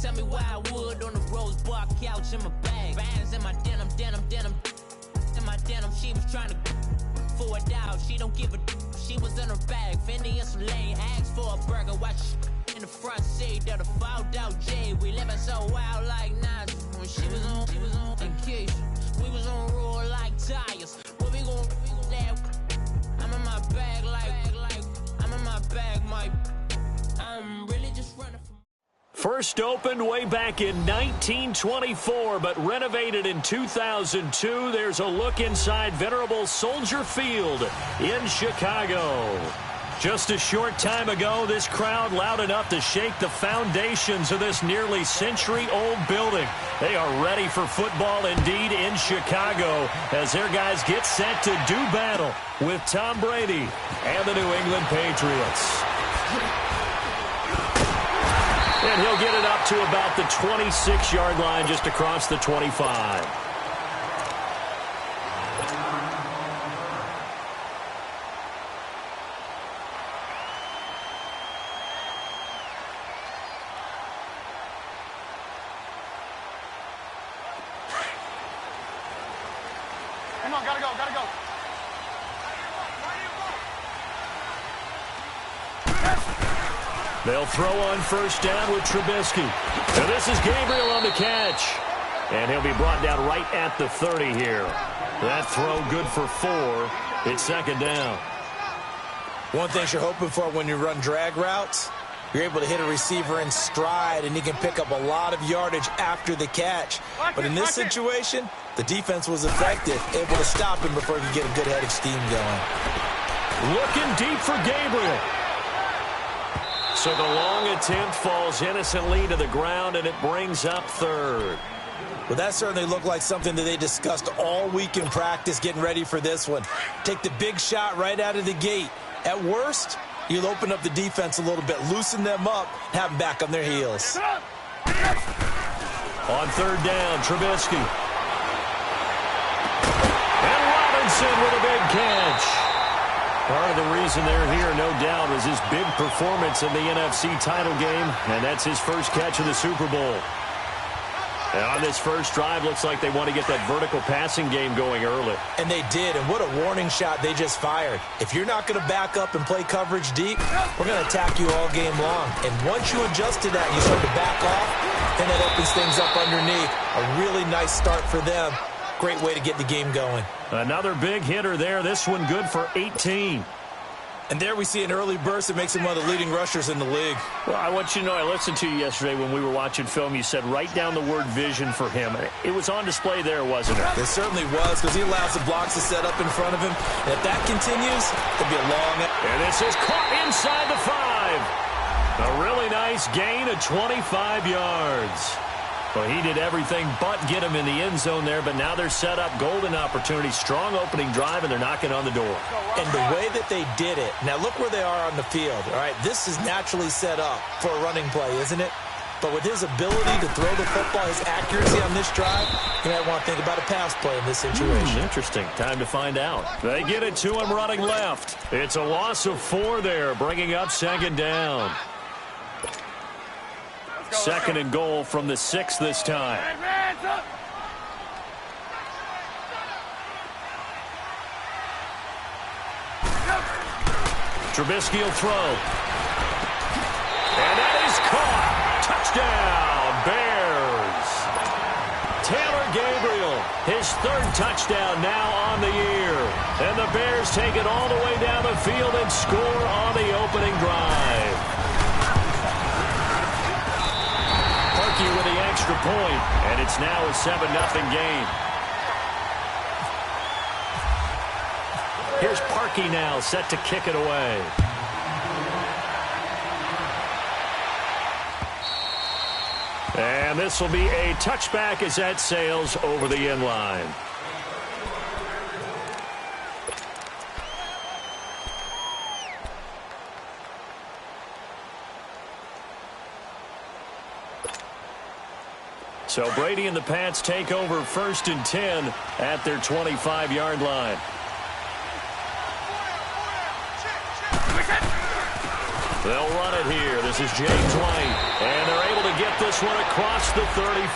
Tell me why I would on the rose bar couch in my bag. Bands in my denim. In my denim, she was trying to for a doubt. She don't give a she was in her bag. Fendi and some lane. Asked for a burger. Watch in the front seat of the fouled out J. We living so wild like Nas. When she was on vacation. We was on roll like tires. What we gon' that? I'm in my bag like I'm in my bag, Mike. I'm really just running from. First opened way back in 1924, but renovated in 2002. There's a look inside venerable Soldier Field in Chicago. Just a short time ago, this crowd loud enough to shake the foundations of this nearly century-old building. They are ready for football indeed in Chicago as their guys get set to do battle with Tom Brady and the New England Patriots. And he'll get it up to about the 26-yard line just across the 25. Come on, gotta go. They'll throw on first down with Trubisky. And this is Gabriel on the catch. And he'll be brought down right at the 30 here. That throw good for 4. It's second down. One thing you're hoping for when you run drag routes, you're able to hit a receiver in stride, and he can pick up a lot of yardage after the catch. But in this situation, the defense was effective, able to stop him before he could get a good head of steam going. Looking deep for Gabriel. So the long attempt falls innocently to the ground, and it brings up third. Well, that certainly looked like something that they discussed all week in practice getting ready for this one. Take the big shot right out of the gate. At worst, you'll open up the defense a little bit, loosen them up, have them back on their heels. On third down, Trubisky. And Robinson with a big catch. Part of the reason they're here, no doubt, was his big performance in the NFC title game, and that's his first catch of the Super Bowl. And on this first drive, looks like they want to get that vertical passing game going early. And they did, and what a warning shot they just fired. If you're not going to back up and play coverage deep, we're going to attack you all game long. And once you adjust to that, you start to back off, and that opens things up underneath. A really nice start for them. Great way to get the game going. Another big hitter there. This one good for 18. And there we see an early burst that makes him one of the leading rushers in the league. Well, I want you to know, I listened to you yesterday when we were watching film. You said write down the word vision for him. It was on display there, wasn't it? It certainly was, because he allows the blocks to set up in front of him. And if that continues, it'll be a long... And this is caught inside the 5. A really nice gain of 25 yards. Well, he did everything but get him in the end zone there, but now they're set up. Golden opportunity, strong opening drive, and they're knocking on the door. And the way that they did it, now look where they are on the field. All right, this is naturally set up for a running play, isn't it? But with his ability to throw the football, his accuracy on this drive, you might want to think about a pass play in this situation. Interesting. Time to find out. They get it to him running left. It's a loss of 4 there, bringing up second down. Second and goal from the 6 this time. Trubisky will throw. And that is caught. Touchdown, Bears. Taylor Gabriel, his 3rd touchdown now on the year. And the Bears take it all the way down the field and score on the opening drive. With the extra point, and it's now a 7-0 game. Here's Parkey now, set to kick it away. And this will be a touchback as that sails over the end line. So Brady and the Pats take over 1st and 10 at their 25-yard line. They'll run it here. This is James White. And they're able to get get this one across the 35.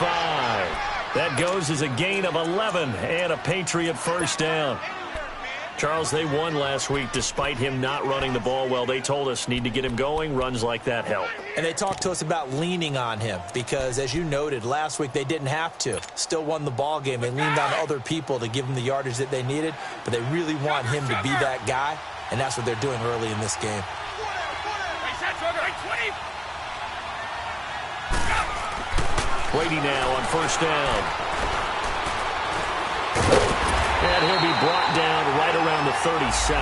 That goes as a gain of 11 and a Patriot first down. Charles, they won last week despite him not running the ball well. They told us need to get him going. Runs like that help. And they talked to us about leaning on him because, as you noted, last week they didn't have to. Still won the ball game. They leaned on other people to give them the yardage that they needed, but they really want him to be that guy, and that's what they're doing early in this game. Brady now on first down. And he'll be brought down right around the 37.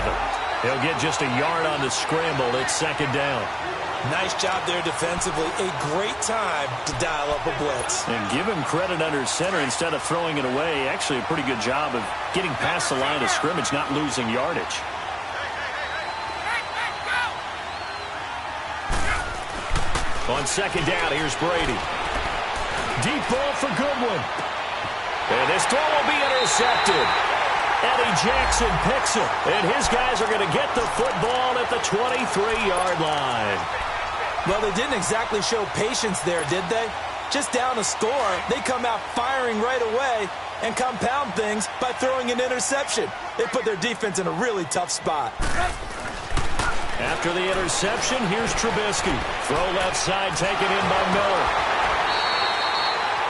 He'll get just a yard on the scramble. It's second down. Nice job there defensively. A great time to dial up a blitz. And give him credit under center instead of throwing it away. Actually, a pretty good job of getting past the line of scrimmage, not losing yardage. On second down, here's Brady. Deep ball for Goodwin. And this throw will be intercepted. Eddie Jackson picks it. And his guys are going to get the football at the 23-yard line. Well, they didn't exactly show patience there, did they? Just down a score, they come out firing right away and compound things by throwing an interception. They put their defense in a really tough spot. After the interception, here's Trubisky. Throw left side taken in by Miller.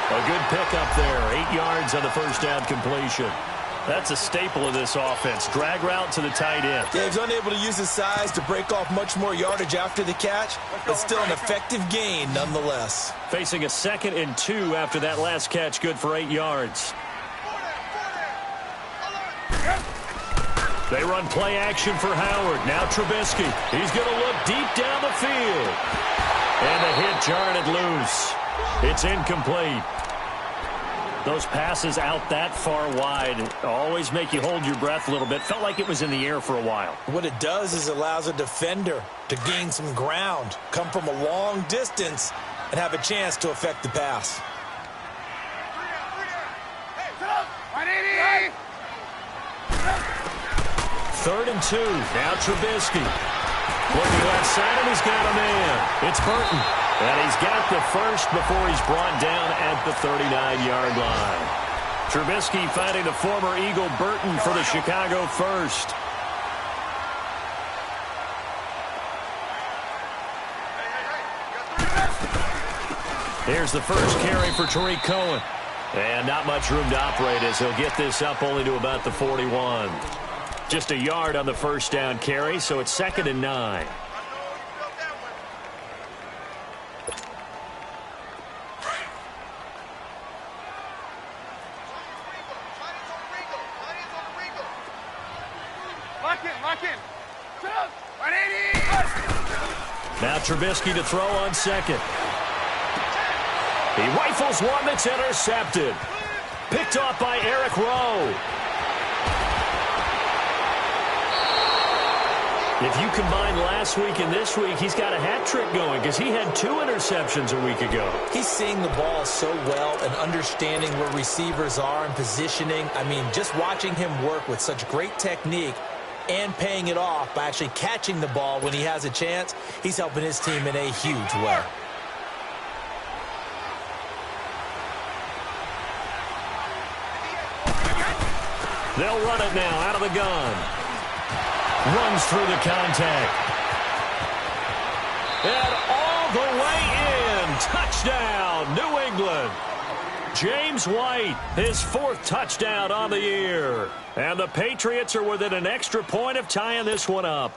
A good pickup there. 8 yards on the first down completion. That's a staple of this offense. Drag route to the tight end. Yeah, he's unable to use his size to break off much more yardage after the catch, but still an effective gain nonetheless. Facing a 2nd and 2 after that last catch, good for 8 yards. They run play action for Howard. Now Trubisky. He's going to look deep down the field. And the hit jarred it loose. It's incomplete. Those passes out that far wide always make you hold your breath a little bit. Felt like it was in the air for a while. What it does is it allows a defender to gain some ground, come from a long distance, and have a chance to affect the pass. Third and 2. Now Trubisky. Looking left side, and he's got a man. It's Burton. And he's got the first before he's brought down at the 39-yard line. Trubisky finding the former Eagle Burton for the Chicago first. Here's the first carry for Tariq Cohen. And not much room to operate as he'll get this up only to about the 41. Just a yard on the first down carry, so it's 2nd and 9. Now Trubisky to throw on second. He rifles one that's intercepted. Picked off by Eric Rowe. If you combine last week and this week, he's got a hat trick going because he had 2 interceptions a week ago. He's seeing the ball so well and understanding where receivers are and positioning. I mean, just watching him work with such great technique and paying it off by actually catching the ball when he has a chance, he's helping his team in a huge way. They'll run it now out of the gun. Runs through the contact. And all the way in. Touchdown, New England. James White, his 4th touchdown on the year. And the Patriots are within an extra point of tying this one up.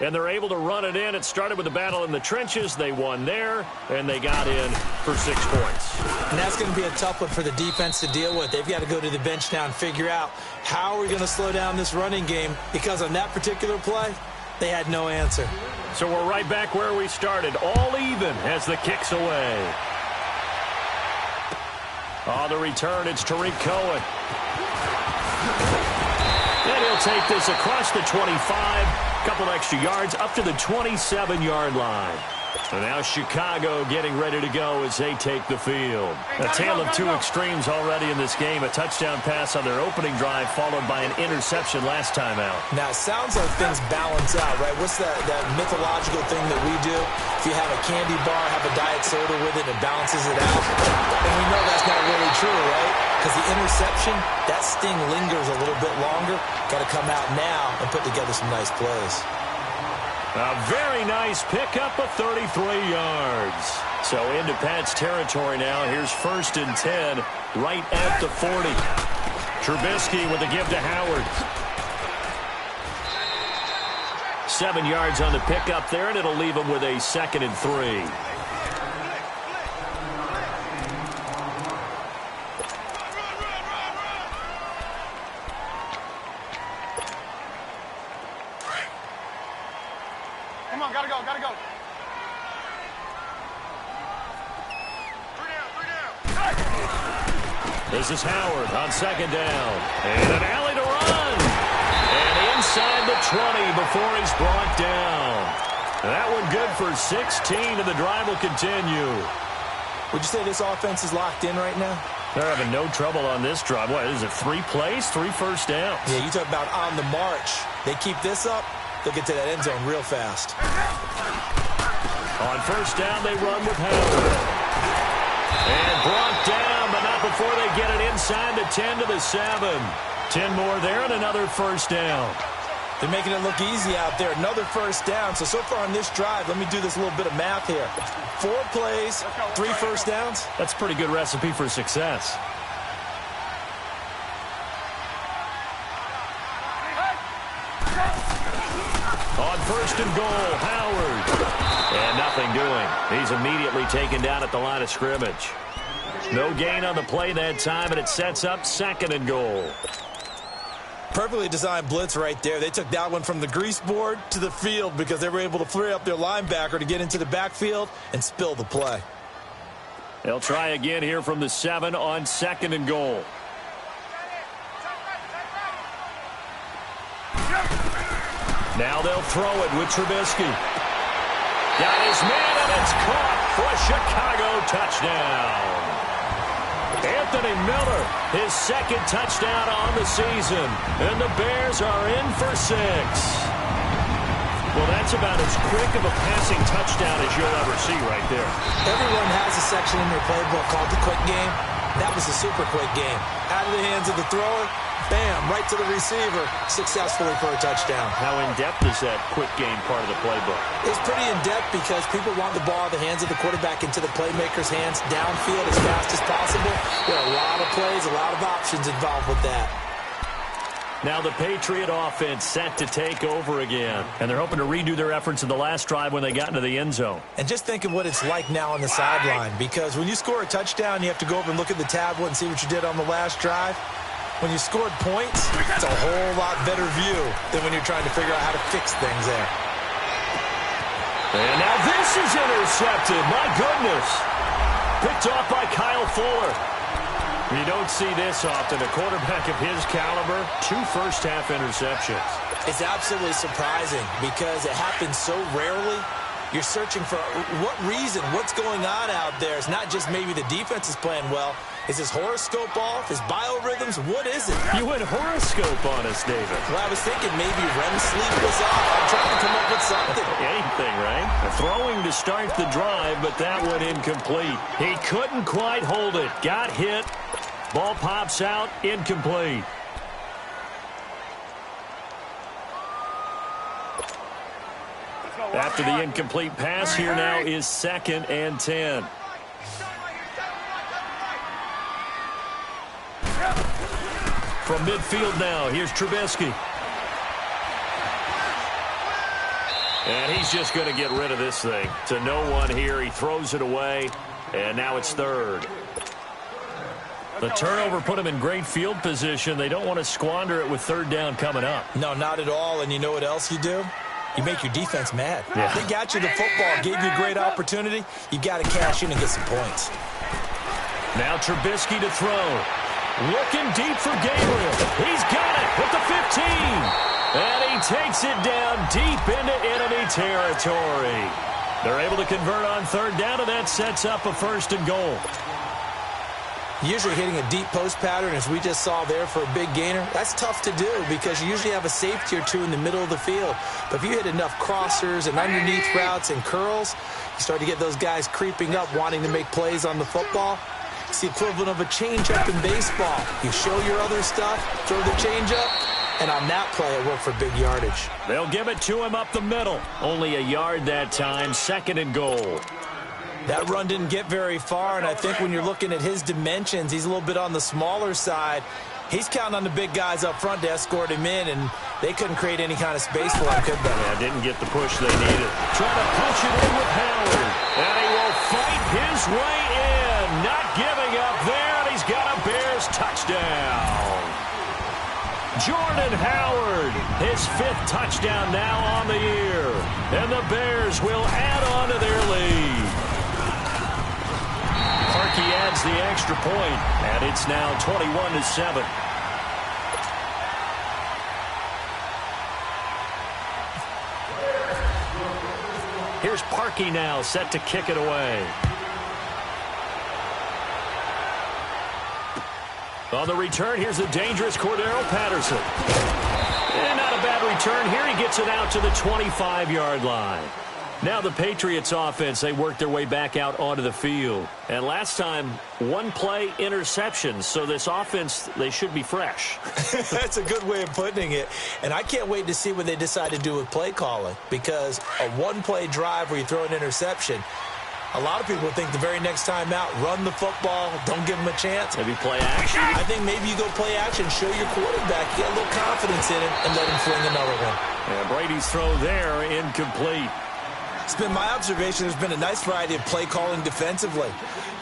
And they're able to run it in. It started with a battle in the trenches. They won there, and they got in for 6 points. And that's going to be a tough one for the defense to deal with. They've got to go to the bench now and figure out how are we going to slow down this running game, because on that particular play, they had no answer. So we're right back where we started, all even as the kick's away. On the return, it's Tariq Cohen. And he'll take this across the 25, couple extra yards, up to the 27-yard line. And now Chicago getting ready to go as they take the field. A tale of two extremes already in this game. A touchdown pass on their opening drive followed by an interception last time out. Now, it sounds like things balance out, right? What's that mythological thing that we do? If you have a candy bar, have a diet soda with it, it balances it out. And we know that's not really true, right? Because the interception, that sting lingers a little bit longer. Got to come out now and put together some nice plays. A very nice pickup of 33 yards. So into Pat's territory now. Here's 1st and 10 right at the 40. Trubisky with a give to Howard. 7 yards on the pickup there, and it'll leave him with a 2nd and 3. Come on, gotta go. This is Howard on 2nd down. And an alley to run. And inside the 20 before he's brought down. That one good for 16, and the drive will continue. Would you say this offense is locked in right now? They're having no trouble on this drive. What, is it 3 plays, 3 first downs? Yeah, you talk about on the march. They keep this up, they'll get to that end zone real fast. On 1st down, they run with Howard. And brought down, but not before they get it inside the 10 to the 7. 10 more there and another 1st down. They're making it look easy out there. Another 1st down. So far on this drive, let me do this little bit of math here. 4 plays, 3 1st downs. That's a pretty good recipe for success. On 1st and goal, Howard. And nothing doing. He's immediately taken down at the line of scrimmage. No gain on the play that time, and it sets up 2nd and goal. Perfectly designed blitz right there. They took that one from the grease board to the field because they were able to free up their linebacker to get into the backfield and spill the play. They'll try again here from the 7 on 2nd and goal. Now they'll throw it with Trubisky. Got his man, and it's caught for a Chicago touchdown. Anthony Miller, his 2nd touchdown on the season. And the Bears are in for 6. Well, that's about as quick of a passing touchdown as you'll ever see right there. Everyone has a section in their playbook called the quick game. That was a super quick game. Out of the hands of the thrower, bam, right to the receiver, successfully for a touchdown. How in-depth is that quick game part of the playbook? It's pretty in-depth because people want the ball in the hands of the quarterback into the playmaker's hands downfield as fast as possible. There are a lot of plays, a lot of options involved with that. Now the Patriot offense set to take over again. And they're hoping to redo their efforts in the last drive when they got into the end zone. And just think of what it's like now on the sideline, because when you score a touchdown, you have to go over and look at the tablet and see what you did on the last drive. When you scored points, it's a whole lot better view than when you're trying to figure out how to fix things there. And now this is intercepted. My goodness. Picked off by Kyle Fuller. You don't see this often. A quarterback of his caliber, 2 first-half interceptions. It's absolutely surprising because it happens so rarely. You're searching for what reason, what's going on out there. It's not just maybe the defense is playing well. Is his horoscope off? His biorhythms? What is it? You went horoscope on us, David. Well, I was thinking maybe REM sleep was off. I'm trying to come up with something. Anything, right? Throwing to start the drive, but that one incomplete. He couldn't quite hold it. Got hit. Ball pops out, incomplete. After the incomplete pass, here now is 2nd and 10. From midfield now, here's Trubisky. And he's just going to get rid of this thing. To no one here, he throws it away, and now it's 3rd. The turnover put them in great field position. They don't want to squander it with 3rd down coming up. No, not at all. And you know what else you do? You make your defense mad. Yeah. They got you the football, gave you a great opportunity. You got to cash in and get some points. Now Trubisky to throw. Looking deep for Gabriel. He's got it with the 15. And he takes it down deep into enemy territory. They're able to convert on third down, and that sets up a 1st and goal. Usually hitting a deep post pattern, as we just saw there for a big gainer, that's tough to do because you usually have a safety or two in the middle of the field. But if you hit enough crossers and underneath routes and curls, you start to get those guys creeping up, wanting to make plays on the football. It's the equivalent of a changeup in baseball. You show your other stuff, throw the changeup, and on that play, it worked for big yardage. They'll give it to him up the middle. Only a yard that time, 2nd and goal. That run didn't get very far, and I think when you're looking at his dimensions, he's a little bit on the smaller side. He's counting on the big guys up front to escort him in, and they couldn't create any kind of space for him, could they? Yeah, didn't get the push they needed. Trying to push it in with Howard, and he will fight his way in. Not giving up there, and he's got a Bears touchdown. Jordan Howard, his 5th touchdown now on the year, and the Bears will add on to their lead. Parkey adds the extra point, and it's now 21-7. Here's Parkey now, set to kick it away. On the return, here's the dangerous Cordero Patterson. And not a bad return here. He gets it out to the 25-yard line. Now the Patriots offense, they work their way back out onto the field. And last time, 1-play interception. So this offense, they should be fresh. That's a good way of putting it. And I can't wait to see what they decide to do with play calling. Because a 1-play drive where you throw an interception, a lot of people think the very next time out, run the football, don't give them a chance. Maybe play action. I think maybe you go play action, show your quarterback, get a little confidence in it, and let him fling another one. And Brady's throw there, incomplete. It's been my observation there's been a nice variety of play calling defensively.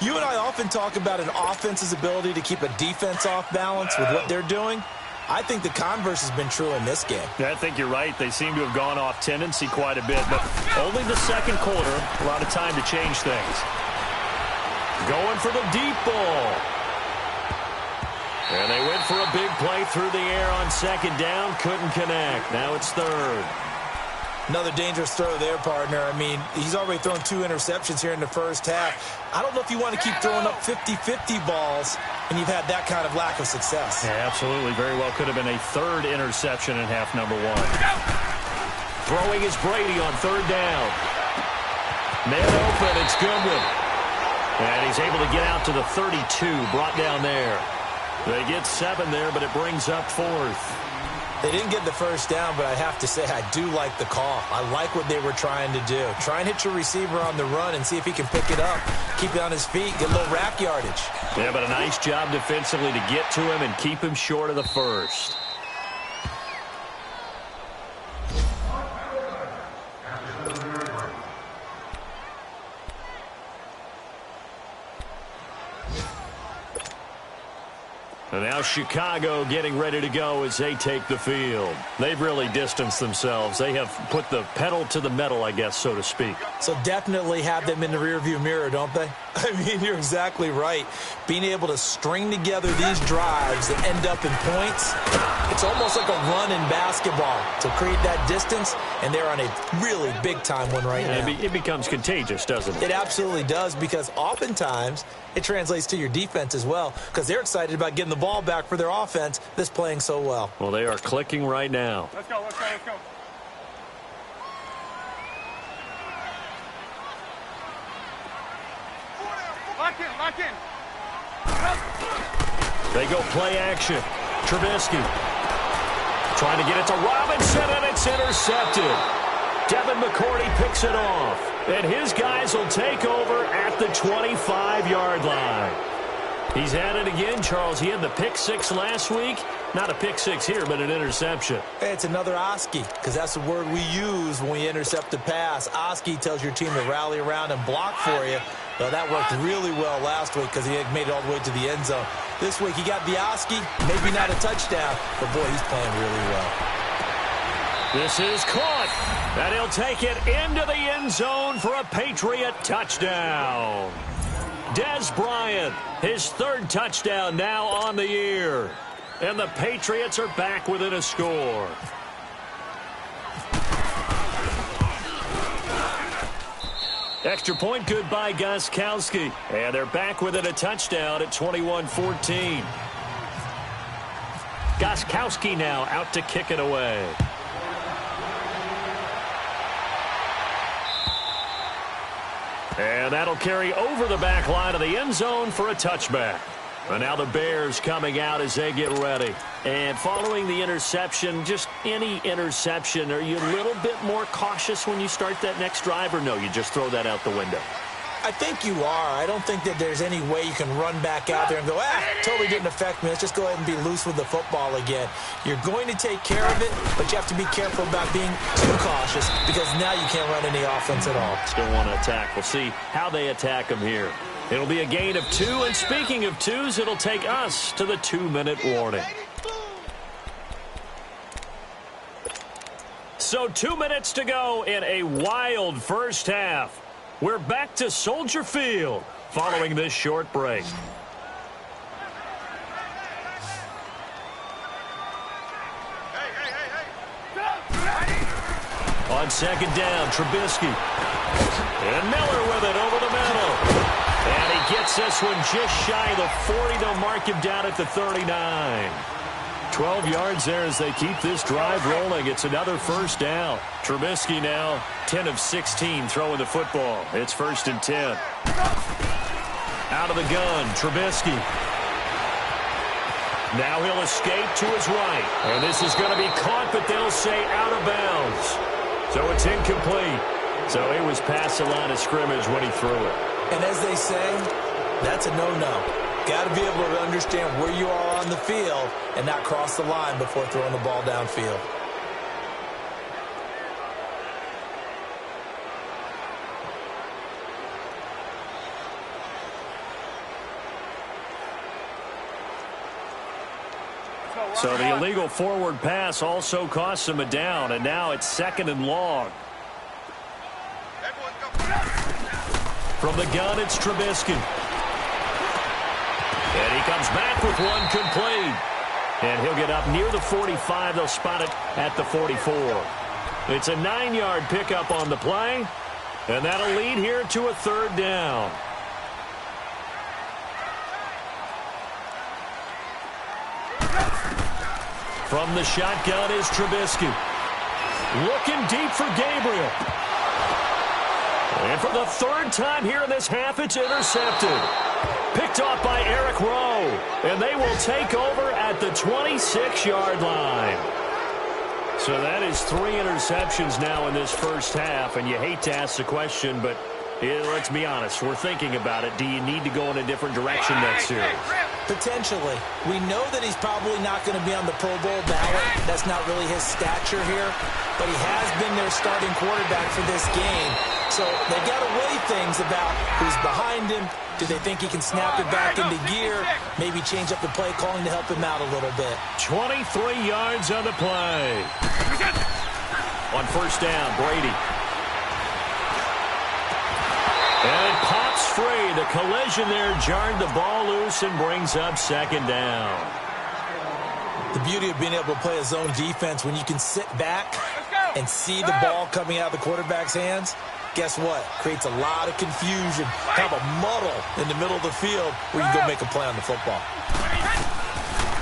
You and I often talk about an offense's ability to keep a defense off balance with what they're doing. I think the converse has been true in this game. Yeah, I think you're right. They seem to have gone off tendency quite a bit, but only the 2nd quarter, a lot of time to change things. Going for the deep ball. And they went for a big play through the air on 2nd down. Couldn't connect. Now it's 3rd. Another dangerous throw there, partner. I mean, he's already thrown 2 interceptions here in the first half. I don't know if you want to keep throwing up 50-50 balls when you've had that kind of lack of success. Yeah, absolutely. Very well could have been a 3rd interception in half number 1. Throwing is Brady on 3rd down. Man open, it's Goodwin. And he's able to get out to the 32, brought down there. They get 7 there, but it brings up 4th. They didn't get the first down, but I have to say I do like the call. I like what they were trying to do. Try and hit your receiver on the run and see if he can pick it up, keep it on his feet, get a little rack yardage. Yeah, but a nice job defensively to get to him and keep him short of the 1st. And now Chicago getting ready to go as they take the field. They've really distanced themselves. They have put the pedal to the metal, I guess, so to speak. So definitely have them in the rearview mirror, don't they? I mean, you're exactly right. Being able to string together these drives that end up in points, it's almost like a run in basketball to create that distance, and they're on a really big-time one right now. It becomes contagious, doesn't it? It absolutely does, because oftentimes it translates to your defense as well, because they're excited about getting the ball back for their offense that's playing so well. Well, they are clicking right now. Let's go, let's go, let's go. Lock in, lock in. They go play action. Trubisky trying to get it to Robinson, and it's intercepted. Devin McCourty picks it off, and his guys will take over at the 25-yard line. He's at it again, Charles. He had the pick 6 last week. Not a pick 6 here, but an interception. Hey, it's another Oski, because that's the word we use when we intercept a pass. Oski tells your team to rally around and block for you. Well, that worked really well last week because he had made it all the way to the end zone. This week he got the Oski, maybe not a touchdown, but boy, he's playing really well. This is caught, and he'll take it into the end zone for a Patriot touchdown. Dez Bryant, his 3rd touchdown now on the year. And the Patriots are back within a score. Extra point good by Gostkowski. And they're back within a touchdown at 21-14. Gostkowski now out to kick it away. And that'll carry over the back line of the end zone for a touchback. And now the Bears coming out as they get ready. And following the interception, just any interception, are you a little bit more cautious when you start that next drive, or no, you just throw that out the window? I think you are. I don't think that there's any way you can run back out there and go, totally didn't affect me. Let's just go ahead and be loose with the football again. You're going to take care of it, but you have to be careful about being too cautious because now you can't run any offense at all. Still want to attack. We'll see how they attack them here. It'll be a gain of 2, and speaking of 2s, it'll take us to the 2-minute warning. So 2 minutes to go in a wild first half. We're back to Soldier Field following this short break. On second down, Trubisky. And Miller with it over the middle. And he gets this one just shy of the 40. They'll mark him down at the 39. 12 yards there as they keep this drive rolling. It's another first down. Trubisky now 10 of 16 throwing the football. It's 1st and 10. Out of the gun, Trubisky. Now he'll escape to his right. And this is going to be caught, but they'll say out of bounds. So it's incomplete. So it was past the line of scrimmage when he threw it. And as they say, that's a no-no. Got to be able to understand where you are on the field and not cross the line before throwing the ball downfield. So the illegal forward pass also costs him a down, and now it's 2nd and long. From the gun, it's Trubisky. And he comes back with one complete. And he'll get up near the 45. They'll spot it at the 44. It's a 9-yard pickup on the play. And that'll lead here to a 3rd down. From the shotgun is Trubisky. Looking deep for Gabriel. And for the 3rd time here in this half, it's intercepted. Picked off by Eric Rowe. And they will take over at the 26-yard line. So that is 3 interceptions now in this first half. And you hate to ask the question, but let's be honest. We're thinking about it. Do you need to go in a different direction next series? Potentially. We know that he's probably not going to be on the Pro Bowl ballot. That's not really his stature here. But he has been their starting quarterback for this game. So they got to weigh things about who's behind him. Do they think he can snap it back into gear? Maybe change up the play calling to help him out a little bit. 23 yards on the play. On 1st down, Brady. And it pops free. The collision there jarred the ball loose and brings up 2nd down. The beauty of being able to play a zone defense when you can sit back and see the ball coming out of the quarterback's hands, guess what? Creates a lot of confusion, kind of a muddle in the middle of the field where you can go make a play on the football.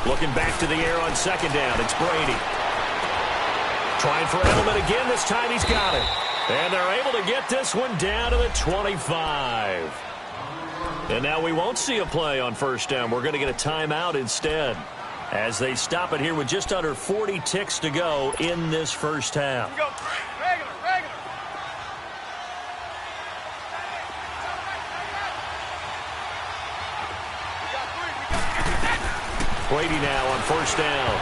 Looking back to the air on 2nd down, it's Brady. Trying for Edelman again. This time he's got it. And they're able to get this one down to the 25. And now we won't see a play on 1st down. We're going to get a timeout instead as they stop it here with just under 40 ticks to go in this first half. Brady now on 1st down.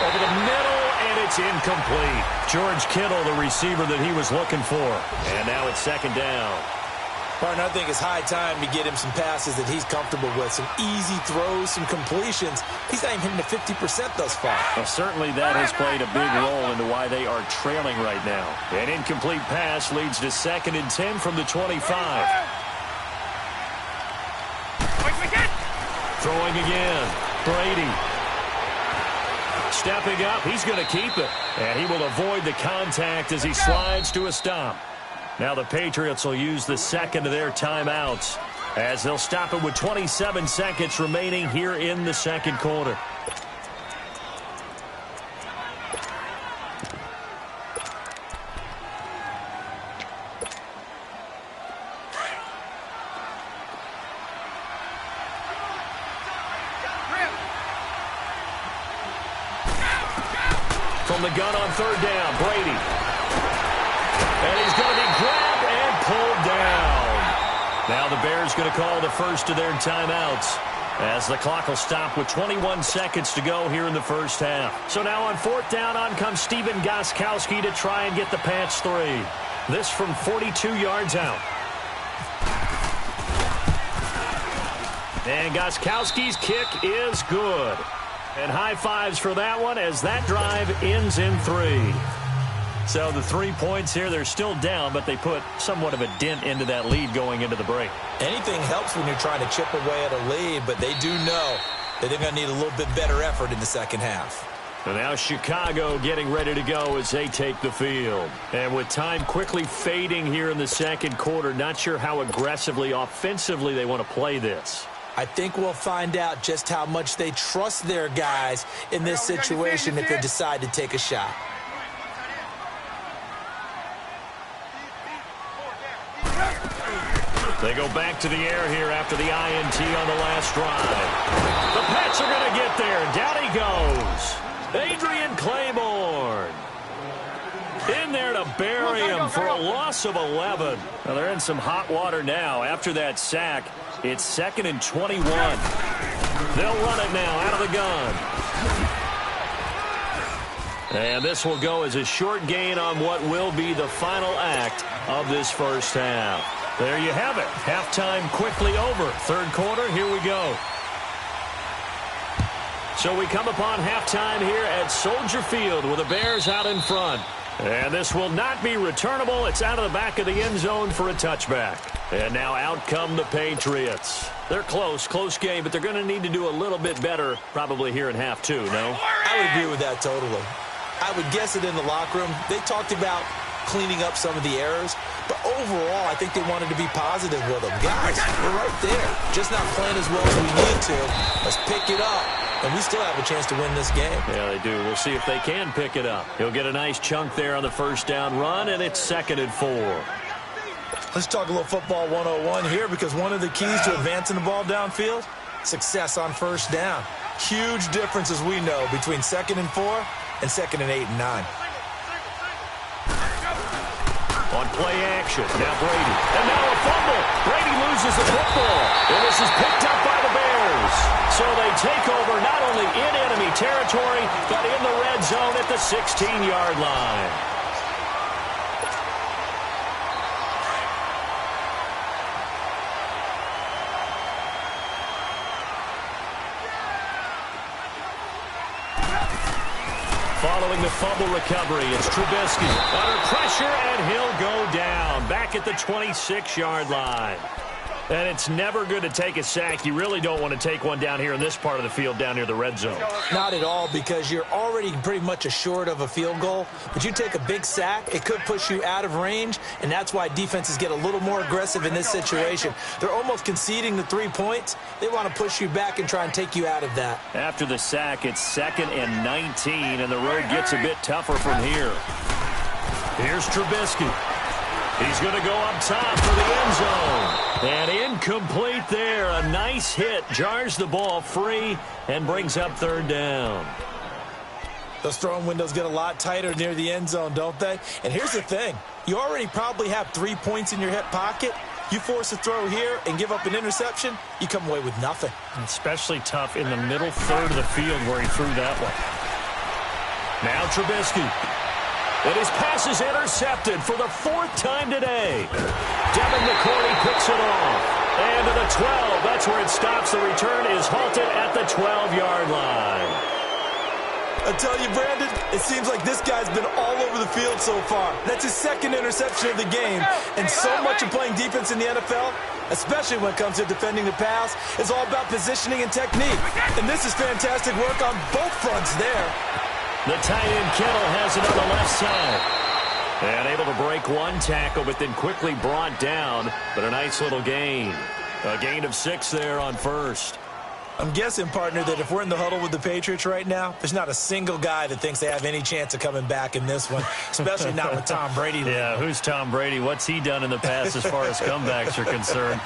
Over the middle, and it's incomplete. George Kittle, the receiver that he was looking for. And now it's 2nd down. Partner, I think it's high time to get him some passes that he's comfortable with. Some easy throws, some completions. He's not even hitting the 50% thus far. Well, certainly that has played a big role into why they are trailing right now. An incomplete pass leads to 2nd and 10 from the 25. Throwing again. Brady. Stepping up, he's going to keep it. And he will avoid the contact as he slides to a stop. Now the Patriots will use the second of their timeouts as they'll stop it with 27 seconds remaining here in the second quarter. From the gun on third down, Brady. And he's going to be grabbed and pulled down. Now the Bears going to call the first of their timeouts as the clock will stop with 21 seconds to go here in the first half. So now on fourth down, on comes Stephen Gostkowski to try and get the Pats 3. This from 42 yards out. And Gostkowski's kick is good. And high fives for that one as that drive ends in 3. So the 3 points here, they're still down, but they put somewhat of a dent into that lead going into the break. Anything helps when you're trying to chip away at a lead, but they do know that they're going to need a little bit better effort in the second half. And now Chicago getting ready to go as they take the field. And with time quickly fading here in the second quarter, not sure how aggressively, offensively they want to play this. I think we'll find out just how much they trust their guys in this situation if they decide to take a shot. They go back to the air here after the INT on the last drive. The Pats are going to get there. Down he goes. Adrian Claiborne. In there to bury him for a loss of 11. Well, they're in some hot water now. After that sack, it's 2nd and 21. They'll run it now out of the gun. And this will go as a short gain on what will be the final act of this first half. There you have it. Halftime quickly over. Third quarter, here we go. So we come upon halftime here at Soldier Field with the Bears out in front. And this will not be returnable. It's out of the back of the end zone for a touchback. And now out come the Patriots. They're close game, but they're going to need to do a little bit better probably here in half two, no? I would agree with that totally. I would guess it in the locker room. They talked about cleaning up some of the errors, but overall, I think they wanted to be positive with them. Guys, we're right there. Just not playing as well as we need to. Let's pick it up, and we still have a chance to win this game. Yeah, they do. We'll see if they can pick it up. He'll get a nice chunk there on the first down run, and it's 2nd and 4. Let's talk a little football 101 here, because one of the keys to advancing the ball downfield, success on first down. Huge difference, as we know, between 2nd and 4 and 2nd and 8 and 9. On play action, now Brady. And now a fumble. Brady loses the football. And this is picked up by the Bears. So they take over not only in enemy territory, but in the red zone at the 16-yard line. Following the fumble recovery, it's Trubisky under pressure, and he'll go down back at the 26-yard line. And it's never good to take a sack. You really don't want to take one down here in this part of the field down near the red zone. Not at all, because you're already pretty much assured of a field goal. But you take a big sack, it could push you out of range, and that's why defenses get a little more aggressive in this situation. They're almost conceding the 3 points. They want to push you back and try and take you out of that. After the sack, it's 2nd and 19, and the road gets a bit tougher from here. Here's Trubisky. He's going to go up top for the end zone. And incomplete there. A nice hit. Jars the ball free and brings up 3rd down. Those throwing windows get a lot tighter near the end zone, don't they? And here's the thing. You already probably have 3 points in your hip pocket. You force a throw here and give up an interception, you come away with nothing. Especially tough in the middle third of the field where he threw that one. Now Trubisky. And his pass is intercepted for the 4th time today. Devin McCourty picks it off. And to the 12. That's where it stops. The return is halted at the 12-yard line. I tell you, Brandon, it seems like this guy's been all over the field so far. That's his 2nd interception of the game. And so much of playing defense in the NFL, especially when it comes to defending the pass, is all about positioning and technique. And this is fantastic work on both fronts there. The tight end Kittle has it on the left side. And able to break one tackle, but then quickly brought down. But a nice little gain. A gain of 6 there on first. I'm guessing, partner, that if we're in the huddle with the Patriots right now, there's not a single guy that thinks they have any chance of coming back in this one, especially not with Tom Brady. Yeah, who's Tom Brady? What's he done in the past as far as comebacks are concerned?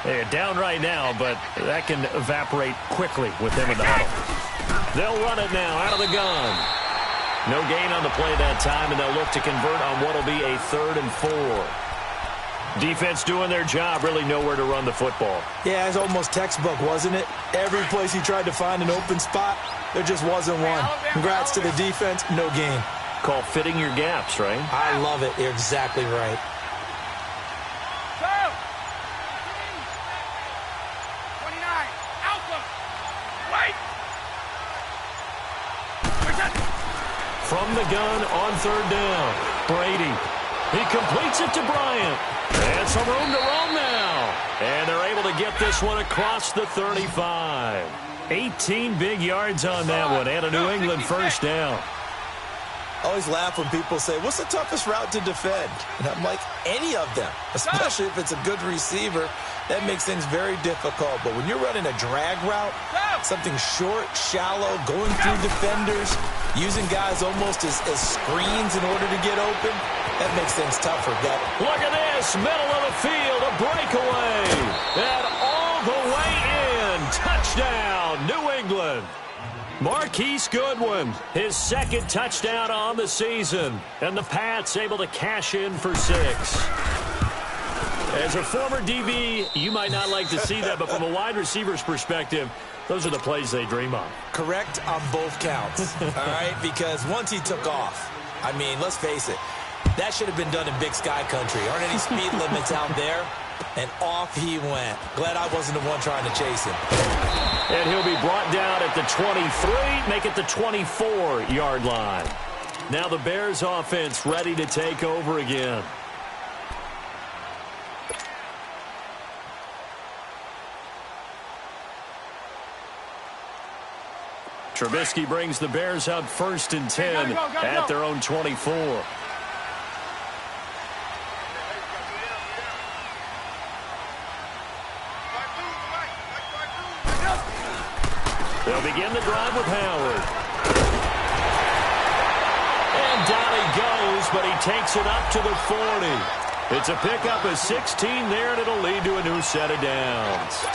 They're down right now, but that can evaporate quickly with him in the huddle. They'll run it now out of the gun. No gain on the play that time, and they'll look to convert on what will be a 3rd and 4. Defense doing their job, really nowhere to run the football. Yeah, it's almost textbook, wasn't it? Every place he tried to find an open spot, there just wasn't one. Congrats to the defense, no gain. Call fitting your gaps, right? I love it. You're exactly right. From the gun on 3rd down, Brady. He completes it to Bryant. And some room to roam now. And they're able to get this one across the 35. 18 big yards on that one and a New England first down. I always laugh when people say, what's the toughest route to defend? And I'm like, any of them, especially if it's a good receiver. That makes things very difficult. But when you're running a drag route, something short, shallow, going through defenders, using guys almost as screens in order to get open, that makes things tougher. Look at this, middle of the field, a breakaway. And all the way in. Touchdown, New England. Marquise Goodwin, his 2nd touchdown on the season. And the Pats able to cash in for 6. As a former DB, you might not like to see that, but from a wide receiver's perspective, those are the plays they dream of. Correct on both counts, all right? Because once he took off, I mean, let's face it, that should have been done in Big Sky Country. Aren't any speed limits out there? And off he went. Glad I wasn't the one trying to chase him. And he'll be brought down at the 23, make it the 24-yard line. Now the Bears offense ready to take over again. Trubisky brings the Bears out 1st and 10 at their own 24. They'll begin the drive with Howard. And down he goes, but he takes it up to the 40. It's a pickup of 16 there, and it'll lead to a new set of downs.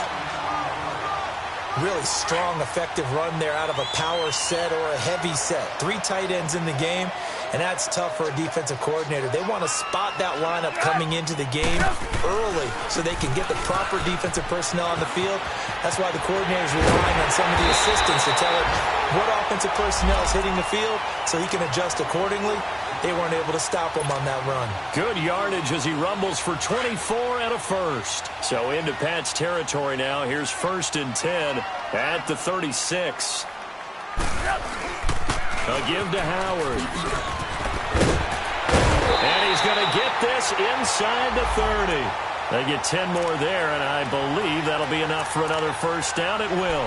Really strong, effective run there out of a power set or a heavy set. 3 tight ends in the game, and that's tough for a defensive coordinator. They want to spot that lineup coming into the game early so they can get the proper defensive personnel on the field. That's why the coordinator's relying on some of the assistants to tell him what offensive personnel is hitting the field so he can adjust accordingly. They weren't able to stop him on that run. Good yardage as he rumbles for 24 and a first. So into Pat's territory now. Here's 1st and 10 at the 36. A give to Howard. And he's going to get this inside the 30. They get 10 more there, and I believe that'll be enough for another first down. It will.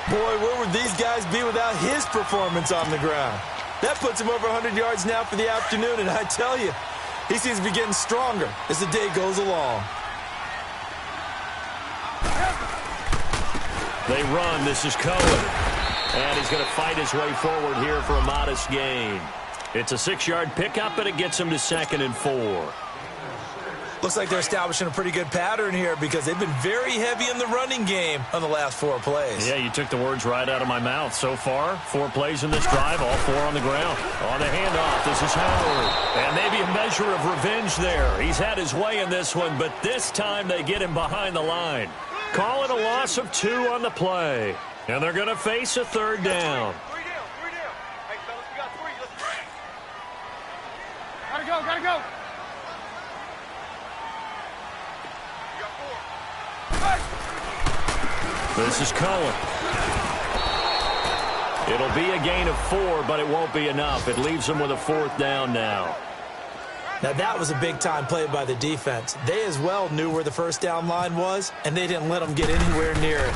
Boy, where would these guys be without his performance on the ground? That puts him over 100 yards now for the afternoon, and I tell you, he seems to be getting stronger as the day goes along. They run. This is Cohen. And he's going to fight his way forward here for a modest gain. It's a 6-yard pickup, and it gets him to 2nd and 4. Looks like they're establishing a pretty good pattern here because they've been very heavy in the running game on the last 4 plays. Yeah, you took the words right out of my mouth. So far, 4 plays in this drive, all 4 on the ground. On the handoff, this is Howard. And maybe a measure of revenge there. He's had his way in this one, but this time they get him behind the line. Call it a loss of 2 on the play. And they're going to face a 3rd down. Three down. Hey, fellas, we got 3. Let's go. Gotta go. This is Cohen. It'll be a gain of 4, but it won't be enough. It leaves them with a 4th down now. Now, that was a big-time play by the defense. They as well knew where the first down line was, and they didn't let them get anywhere near it.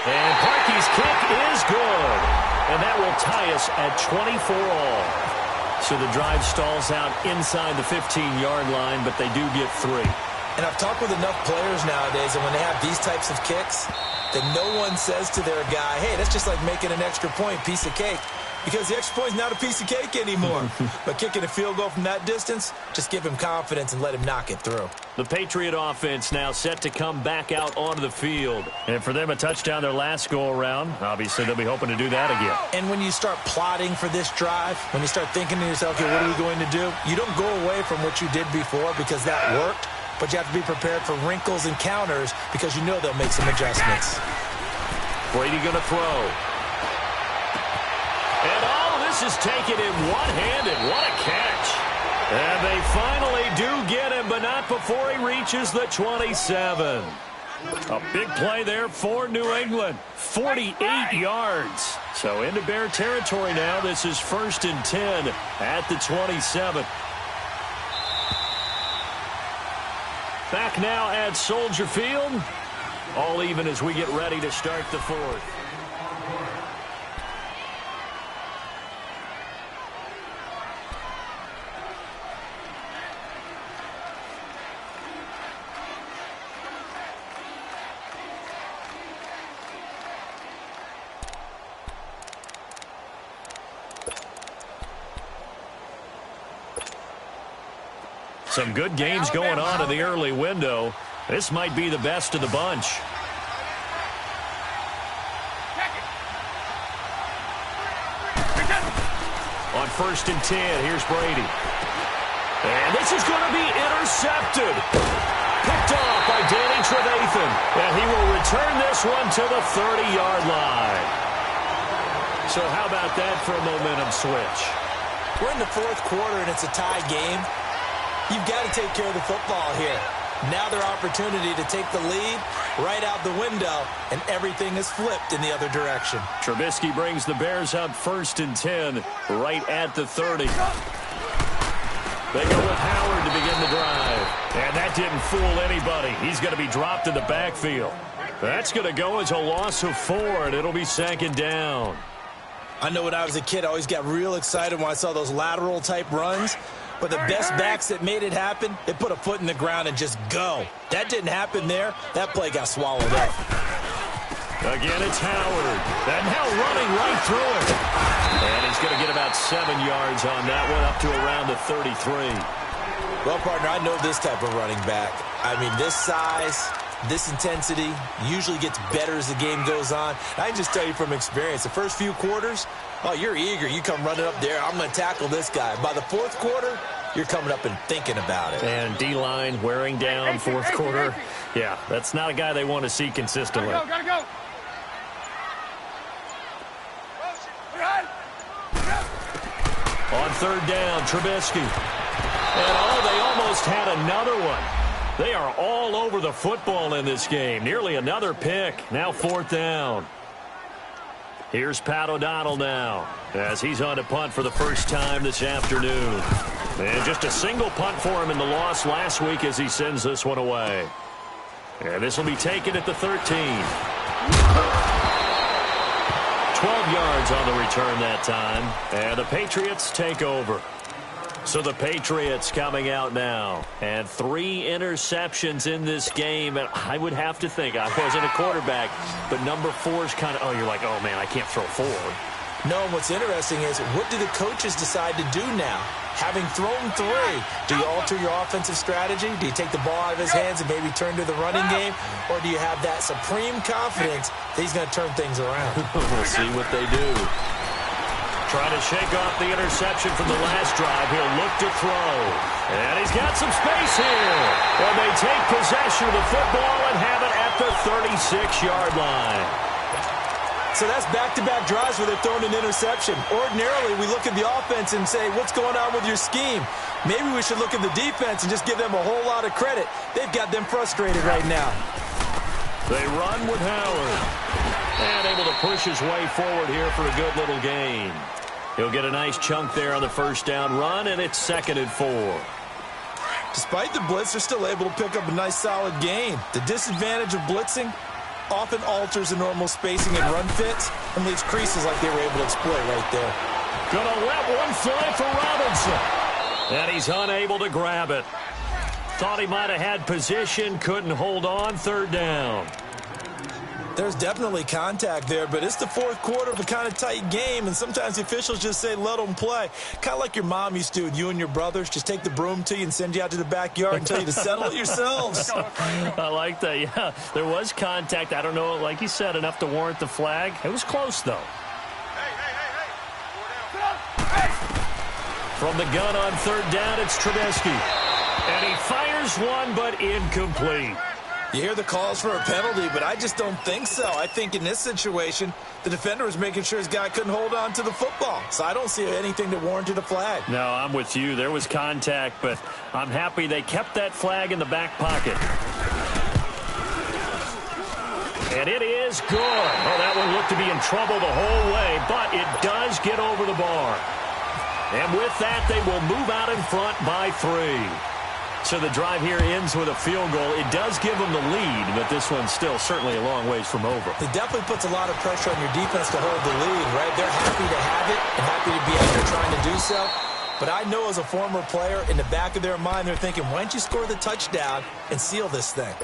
And Parkey's kick is good. And that will tie us at 24 all. So the drive stalls out inside the 15-yard line, but they do get 3. And I've talked with enough players nowadays, and when they have these types of kicks, that no one says to their guy, hey, that's just like making an extra point, piece of cake. Because the extra point is not a piece of cake anymore. But kicking a field goal from that distance, just give him confidence and let him knock it through. The Patriot offense now set to come back out onto the field. And for them, a touchdown their last go-around. Obviously, they'll be hoping to do that again. And when you start plotting for this drive, when you start thinking to yourself, okay, what are we going to do? You don't go away from what you did before because that worked. But you have to be prepared for wrinkles and counters because you know they'll make some adjustments. Brady going to throw. And all this is taken in one-handed. What a catch. And they finally do get him, but not before he reaches the 27. A big play there for New England. 48 yards. So into Bear territory now. This is 1st and 10 at the 27. Back now at Soldier Field. All even as we get ready to start the 4th. Some good games going on in the early window. This might be the best of the bunch. On 1st and 10, here's Brady. And this is going to be intercepted. Picked off by Danny Trevathan. And he will return this one to the 30-yard line. So how about that for a momentum switch? We're in the 4th quarter, and it's a tie game. You've got to take care of the football here. Now their opportunity to take the lead right out the window, and everything is flipped in the other direction. Trubisky brings the Bears up 1st and 10 right at the 30. They go with Howard to begin the drive. And that didn't fool anybody. He's going to be dropped in the backfield. That's going to go as a loss of 4, and it'll be 2nd down. I know when I was a kid, I always got real excited when I saw those lateral-type runs. But the best backs that made it happen, they put a foot in the ground and just go. That didn't happen there. That play got swallowed up. Again, it's Howard. And now running right through it. And he's going to get about 7 yards on that one, up to around the 33. Well, partner, I know this type of running back. I mean, this size, this intensity usually gets better as the game goes on. I can just tell you from experience, the first few quarters, oh, you're eager. You come running up there. I'm going to tackle this guy. By the 4th quarter, you're coming up and thinking about it. And D-line wearing down 4th quarter. Yeah, that's not a guy they want to see consistently. Gotta go. On 3rd down, Trubisky. And they almost had another one. They are all over the football in this game. Nearly another pick. Now 4th down. Here's Pat O'Donnell now as he's on to punt for the first time this afternoon. And just a single punt for him in the loss last week as he sends this one away. And this will be taken at the 13. 12 yards on the return that time. And the Patriots take over. So the Patriots coming out now. And 3 interceptions in this game. And I would have to think, I wasn't a quarterback, but number 4 is kind of, you're like, oh, man, I can't throw 4. No, and what's interesting is, what do the coaches decide to do now? Having thrown 3, do you alter your offensive strategy? Do you take the ball out of his hands and maybe turn to the running game? Or do you have that supreme confidence that he's going to turn things around? We'll see what they do. Trying to shake off the interception from the last drive. He'll look to throw. And he's got some space here. And they take possession of the football and have it at the 36-yard line. So that's back-to-back drives where they're throwing an interception. Ordinarily, we look at the offense and say, what's going on with your scheme? Maybe we should look at the defense and just give them a whole lot of credit. They've got them frustrated right now. They run with Howard. And able to push his way forward here for a good little gain. He'll get a nice chunk there on the first down run, and it's 2nd and 4. Despite the blitz, they're still able to pick up a nice, solid gain. The disadvantage of blitzing often alters the normal spacing and run fits and leaves creases like they were able to exploit right there. Gonna let one fly for Robinson. And he's unable to grab it. Thought he might have had position, couldn't hold on, third down. There's definitely contact there, but it's the fourth quarter of a kind of tight game, and sometimes the officials just say, let them play. Kind of like your mom used to with you and your brothers. Just take the broom to you and send you out to the backyard and tell you to settle it yourselves. I like that, yeah. There was contact. I don't know, like you said, enough to warrant the flag. It was close, though. From the gun on third down, it's Trubisky. And he fires one, but incomplete. You hear the calls for a penalty, but I just don't think so. I think in this situation, the defender was making sure his guy couldn't hold on to the football. So I don't see anything that warranted a flag. No, I'm with you. There was contact, but I'm happy they kept that flag in the back pocket. And it is good. Oh, that one looked to be in trouble the whole way, but it does get over the bar. And with that, they will move out in front by 3. So the drive here ends with a field goal. It does give them the lead, but this one's still certainly a long ways from over. It definitely puts a lot of pressure on your defense to hold the lead, right? They're happy to have it and happy to be out there trying to do so. But I know as a former player, in the back of their mind, they're thinking, why don't you score the touchdown and seal this thing?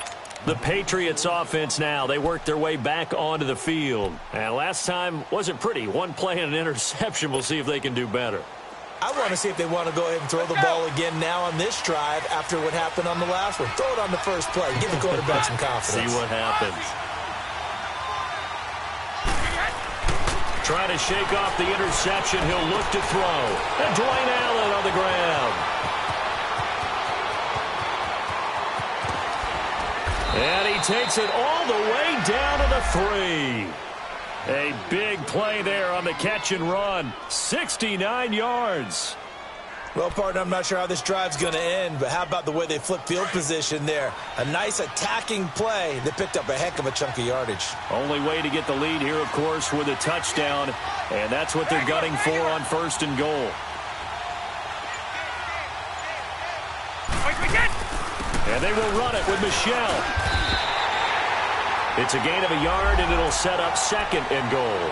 The Patriots offense now, they work their way back onto the field. And last time wasn't pretty. One play and an interception. We'll see if they can do better. I want to see if they want to go ahead and throw the ball again now on this drive after what happened on the last one. Throw it on the first play. Give the quarterback some confidence. See what happens. Trying to shake off the interception. He'll look to throw. And Dwayne Allen on the ground. And he takes it all the way down to the 3. A big play there on the catch and run. 69 yards. Well, partner, I'm not sure how this drive's going to end, but how about the way they flip field position there? A nice attacking play that picked up a heck of a chunk of yardage. Only way to get the lead here, of course, with a touchdown, and that's what they're gunning for on first and goal. And they will run it with Michelle. It's a gain of a yard, and it'll set up second and goal.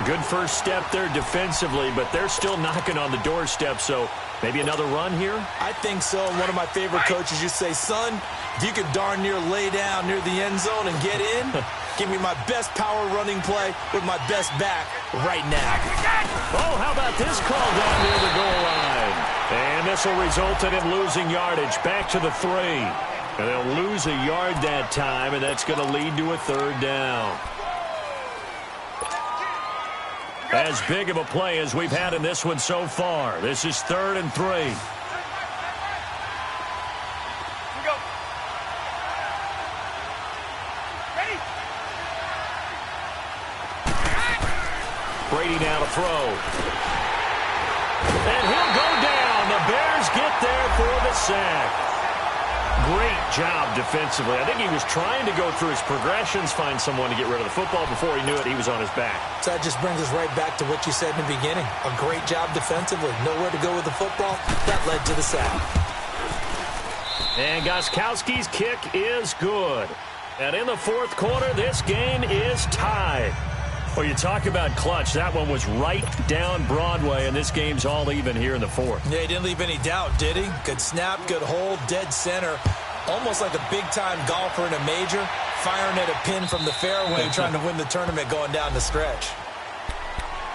Good first step there defensively, but they're still knocking on the doorstep, so maybe another run here? I think so. One of my favorite coaches used to say, son, if you could darn near lay down near the end zone and get in, give me my best power running play with my best back right now. Oh, how about this call down near the goal line? And this will result in him losing yardage. Back to the 3. And they'll lose a yard that time, and that's going to lead to a third down. As big of a play as we've had in this one so far. This is 3rd and 3. Go. Ready? Brady now to throw. And he'll go down. The Bears get there for the sack. Great job defensively. I think he was trying to go through his progressions, find someone to get rid of the football. Before he knew it, he was on his back. So that just brings us right back to what you said in the beginning. A great job defensively. Nowhere to go with the football. That led to the sack. And Gostkowski's kick is good. And in the fourth quarter, this game is tied. Well, you talk about clutch. That one was right down Broadway, and this game's all even here in the fourth. Yeah, he didn't leave any doubt, did he? Good snap, good hold, dead center. Almost like a big-time golfer in a major, firing at a pin from the fairway, trying to win the tournament going down the stretch.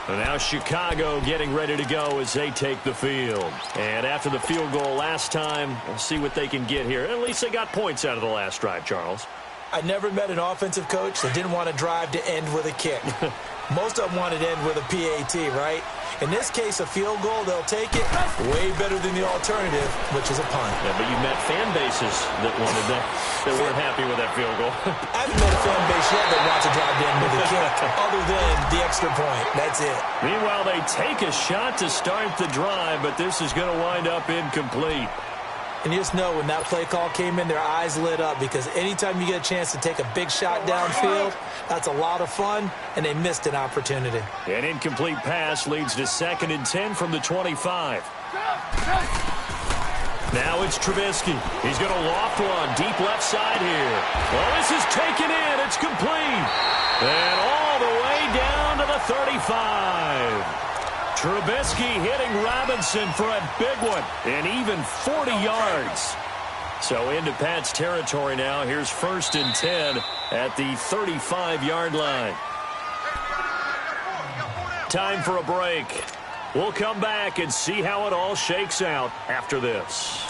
And now Chicago getting ready to go as they take the field. And after the field goal last time, we'll see what they can get here. At least they got points out of the last drive, Charles. I never met an offensive coach that didn't want a drive to end with a kick. Most of them wanted to end with a PAT, right? In this case, a field goal, they'll take it. Way better than the alternative, which is a punt. Yeah, but you met fan bases that wanted that, that weren't happy with that field goal. I haven't met a fan base yet that wants a drive to end with a kick, other than the extra point. That's it. Meanwhile, they take a shot to start the drive, but this is going to wind up incomplete. And you just know when that play call came in, their eyes lit up, because anytime you get a chance to take a big shot downfield, that's a lot of fun, and they missed an opportunity. An incomplete pass leads to 2nd and 10 from the 25. Now it's Trubisky. He's going to loft one deep left side here. Well, this is taken in. It's complete. And all the way down to the 35. Trubisky hitting Robinson for a big one, and even 40 yards. So into Pat's territory now. Here's 1st and 10 at the 35-yard line. Time for a break. We'll come back and see how it all shakes out after this.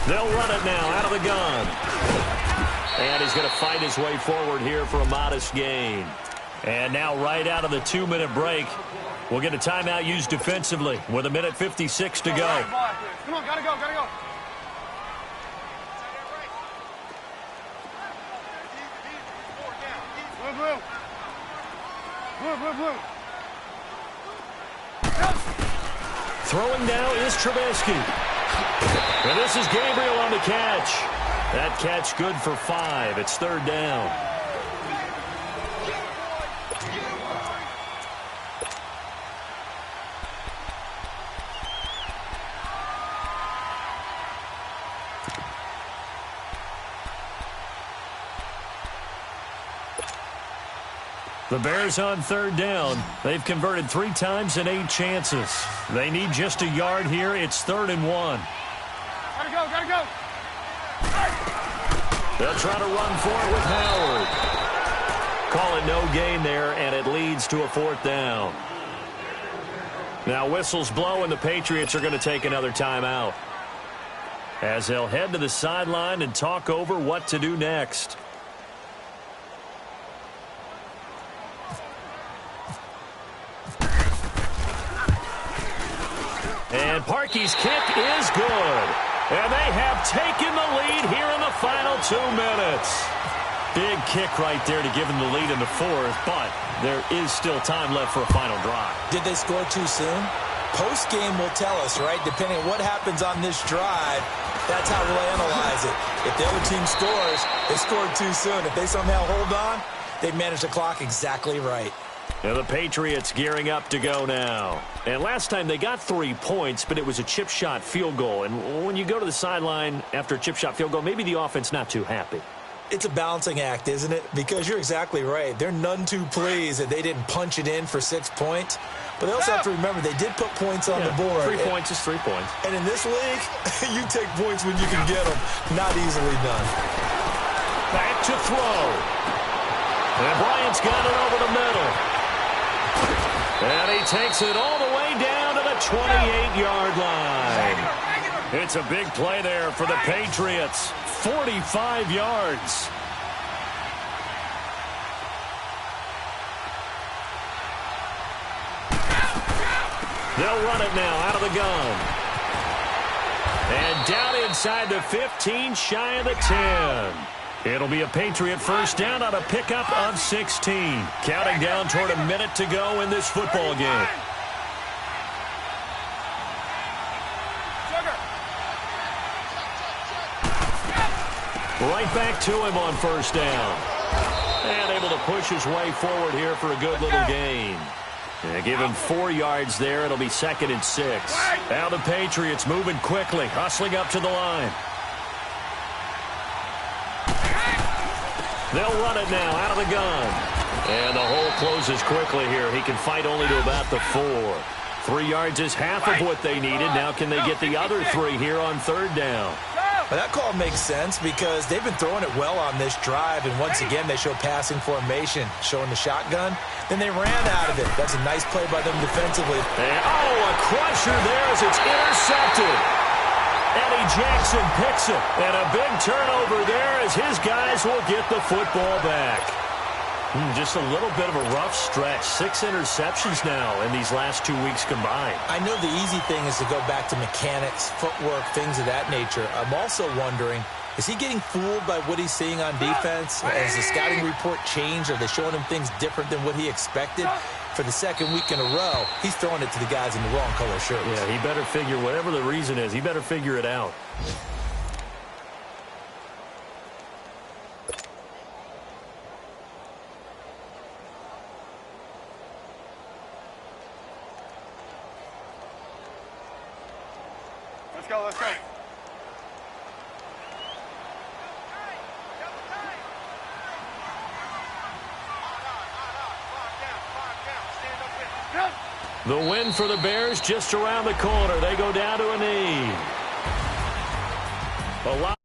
They'll run it now out of the gun. And he's going to fight his way forward here for a modest gain. And now right out of the 2-minute break, we'll get a timeout used defensively with 1:56 to go. Come on, gotta go, gotta go. Blue. Throwing now is Trubisky. And this is Gabriel on the catch. That catch good for 5. It's 3rd down. The Bears on 3rd down. They've converted 3 times in 8 chances. They need just a yard here. It's 3rd and 1. Gotta go. They'll try to run for it with Howard. Call it no gain there, and it leads to a 4th down. Now whistles blow, and the Patriots are going to take another timeout, as they'll head to the sideline and talk over what to do next. And Parkey's kick is good. And they have taken the lead here in the final 2 minutes. Big kick right there to give them the lead in the 4th, but there is still time left for a final drive. Did they score too soon? Post-game will tell us, right? Depending on what happens on this drive, that's how we'll analyze it. If the other team scores, they scored too soon. If they somehow hold on, they manage the clock exactly right. Now the Patriots gearing up to go now. And last time they got 3 points, but it was a chip shot field goal. And when you go to the sideline after a chip shot field goal, maybe the offense not too happy. It's a balancing act, isn't it? Because you're exactly right. They're none too pleased that they didn't punch it in for 6 points. But they also have to remember they did put points on the board. 3 points is 3 points. And in this league, you take points when you can get them. Not easily done. Back to throw. And Bryant's got it over the middle. And he takes it all the way down to the 28-yard line. It's a big play there for the Patriots. 45 yards. They'll run it now out of the gun. And down inside the 15, shy of the 10. It'll be a Patriot 1st down on a pickup of 16. Counting down toward a minute to go in this football game. Right back to him on 1st down. And able to push his way forward here for a good little gain. And give him 4 yards there. It'll be 2nd and 6. Now the Patriots moving quickly, hustling up to the line. They'll run it now out of the gun. And the hole closes quickly here. He can fight only to about the 4. 3 yards is half of what they needed. Now can they get the other 3 here on 3rd down? Well, that call makes sense because they've been throwing it well on this drive. And once again, they show passing formation, showing the shotgun. Then they ran out of it. That's a nice play by them defensively. And, a crusher there as it's intercepted. Eddie Jackson picks it. And a big turnover there as his guys will get the football back. Just a little bit of a rough stretch. 6 interceptions now in these last 2 weeks combined. I know the easy thing is to go back to mechanics, footwork, things of that nature. I'm also wondering, is he getting fooled by what he's seeing on defense? Has the scouting report changed? Are they showing him things different than what he expected? For the 2nd week in a row, he's throwing it to the guys in the wrong color shirts. Yeah, he better figure, whatever the reason is, he better figure it out. Let's go. The win for the Bears just around the corner. They go down to a knee. A lot